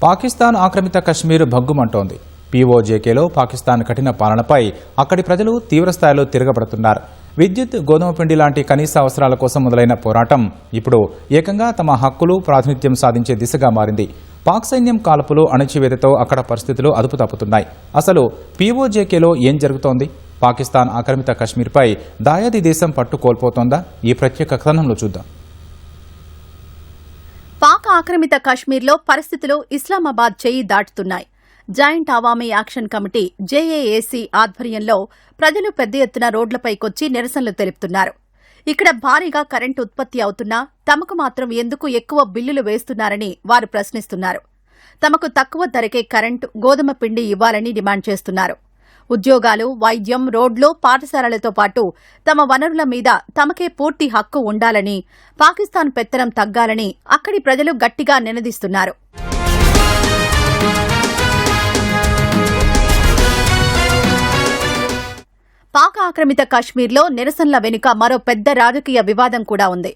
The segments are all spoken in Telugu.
పాకిస్తాన్ ఆక్రమిత కశ్మీర్ భగ్గుమంటోంది. పీఓజేకేలో పాకిస్తాన్ కఠిన పాలనపై అక్కడి ప్రజలు తీవ్రస్థాయిలో తిరగబడుతున్నారు. విద్యుత్, గోధుమ పిండి లాంటి కనీస అవసరాల కోసం మొదలైన పోరాటం ఇప్పుడు ఏకంగా తమ హక్కులు, ప్రాతినిధ్యం సాధించే దిశగా మారింది. పాక్ సైన్యం కాల్పులు, అణచివేతతో అక్కడ పరిస్థితులు అదుపు తప్పుతున్నాయి. అసలు పీఓజేకేలో ఏం జరుగుతోంది? పాకిస్తాన్ ఆక్రమిత కశ్మీర్పై దాయాది దేశం పట్టు కోల్పోతోందా? ఈ ప్రత్యేక కథనంలో చూద్దాం. పాక్ ఆక్రమిత కశ్మీర్లో పరిస్థితులు ఇస్లామాబాద్ చేయి దాటుతున్నాయి. Joint Awami action committee JAAC ఆధ్వర్యంలో ప్రజలు పెద్ద ఎత్తున రోడ్లపైకొచ్చి నిరసనలు తెలుపుతున్నారు. ఇక్కడ భారీగా కరెంటు ఉత్పత్తి అవుతున్నా తమకు మాత్రం ఎందుకు ఎక్కువ బిల్లులు వేస్తున్నారని వారు ప్రశ్నిస్తున్నారు. తమకు తక్కువ ధరకే కరెంటు, గోధుమ పిండి ఇవ్వాలని డిమాండ్ చేస్తున్నారు. ఉద్యోగాలు, వైద్యం, రోడ్లు, పాఠశాలలతో పాటు తమ వనరుల మీద తమకే పూర్తి హక్కు ఉండాలని, పాకిస్తాన్ పెత్తనం తగ్గాలని అక్కడి ప్రజలు గట్టిగా నినదిస్తున్నారు. పాక్ ఆక్రమిత కశ్మీర్లో నిరసనల వెనుక మరో పెద్ద రాజకీయ వివాదం కూడా ఉంది.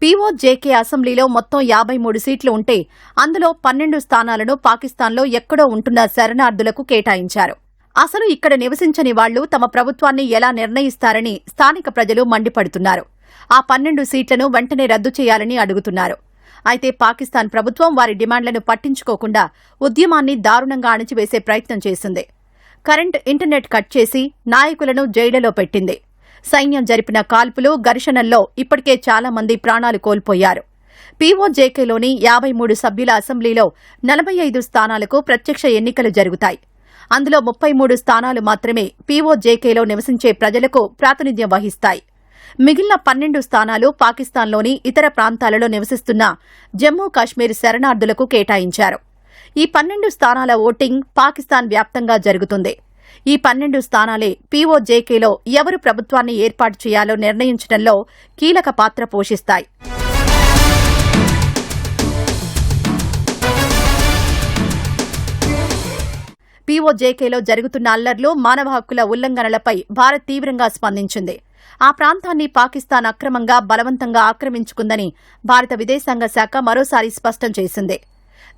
పీఓజేకే అసెంబ్లీలో మొత్తం 53 సీట్లు ఉంటే అందులో 12 స్థానాలను పాకిస్తాన్లో ఎక్కడో ఉంటున్న శరణార్థులకు కేటాయించారు. అసలు ఇక్కడ నివసించని వాళ్లు తమ ప్రభుత్వాన్ని ఎలా నిర్ణయిస్తారని స్థానిక ప్రజలు మండిపడుతున్నారు. ఆ 12 సీట్లను వెంటనే రద్దు చేయాలని అడుగుతున్నారు. అయితే పాకిస్తాన్ ప్రభుత్వం వారి డిమాండ్లను పట్టించుకోకుండా ఉద్యమాన్ని దారుణంగా అణచివేసే ప్రయత్నం చేసింది. కరెంట్, ఇంటర్నెట్ కట్ చేసి నాయకులను జైళ్లలో పెట్టింది. సైన్యం జరిపిన కాల్పులు, ఘర్షణల్లో ఇప్పటికే చాలా మంది ప్రాణాలు కోల్పోయారు. పీఓజేకేలోని 53 సభ్యుల అసెంబ్లీలో 45 స్థానాలకు ప్రత్యక్ష ఎన్నికలు జరుగుతాయి. అందులో 33 స్థానాలు మాత్రమే పీఓజేకేలో నివసించే ప్రజలకు ప్రాతినిధ్యం వహిస్తాయి. మిగిలిన 12 స్థానాలు పాకిస్తాన్లోని ఇతర ప్రాంతాలలో నివసిస్తున్న జమ్మూ కాశ్మీర్ శరణార్థులకు కేటాయించారు. ఈ 12 స్థానాల ఓటింగ్ పాకిస్తాన్ వ్యాప్తంగా జరుగుతుంది. ఈ 12 స్థానాలే పీఓజేకేలో ఎవరు ప్రభుత్వాన్ని ఏర్పాటు చేయాలో నిర్ణయించడంలో కీలక పాత్ర పోషిస్తాయి. పీఓజేకేలో జరుగుతున్న అల్లర్లు, మానవ హక్కుల ఉల్లంఘనలపై భారత్ తీవ్రంగా స్పందించింది. ఆ ప్రాంతాన్ని పాకిస్తాన్ అక్రమంగా, బలవంతంగా ఆక్రమించుకుందని భారత విదేశాంగ శాఖ మరోసారి స్పష్టం చేసింది.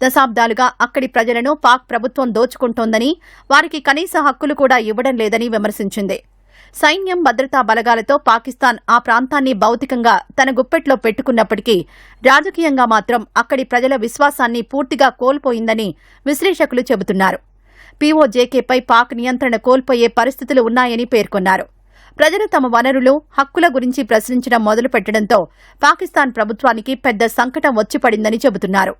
దశాబ్దాలుగా అక్కడి ప్రజలను పాక్ ప్రభుత్వం దోచుకుంటోందని, వారికి కనీస హక్కులు కూడా ఇవ్వడం లేదని విమర్శించింది. సైన్యం, భద్రతా బలగాలతో పాకిస్తాన్ ఆ ప్రాంతాన్ని భౌతికంగా తన గుప్పెట్లో పెట్టుకున్నప్పటికీ రాజకీయంగా మాత్రం అక్కడి ప్రజల విశ్వాసాన్ని పూర్తిగా కోల్పోయిందని విశ్లేషకులు చెబుతున్నారు. పీఓజేకేపై పాక్ నియంత్రణ కోల్పోయే పరిస్థితులు ఉన్నాయని పేర్కొన్నారు. ప్రజలు తమ వనరులు, హక్కుల గురించి ప్రశ్నించడం మొదలుపెట్టడంతో పాకిస్తాన్ ప్రభుత్వానికి పెద్ద సంకటం వచ్చిపడిందని చెబుతున్నారు.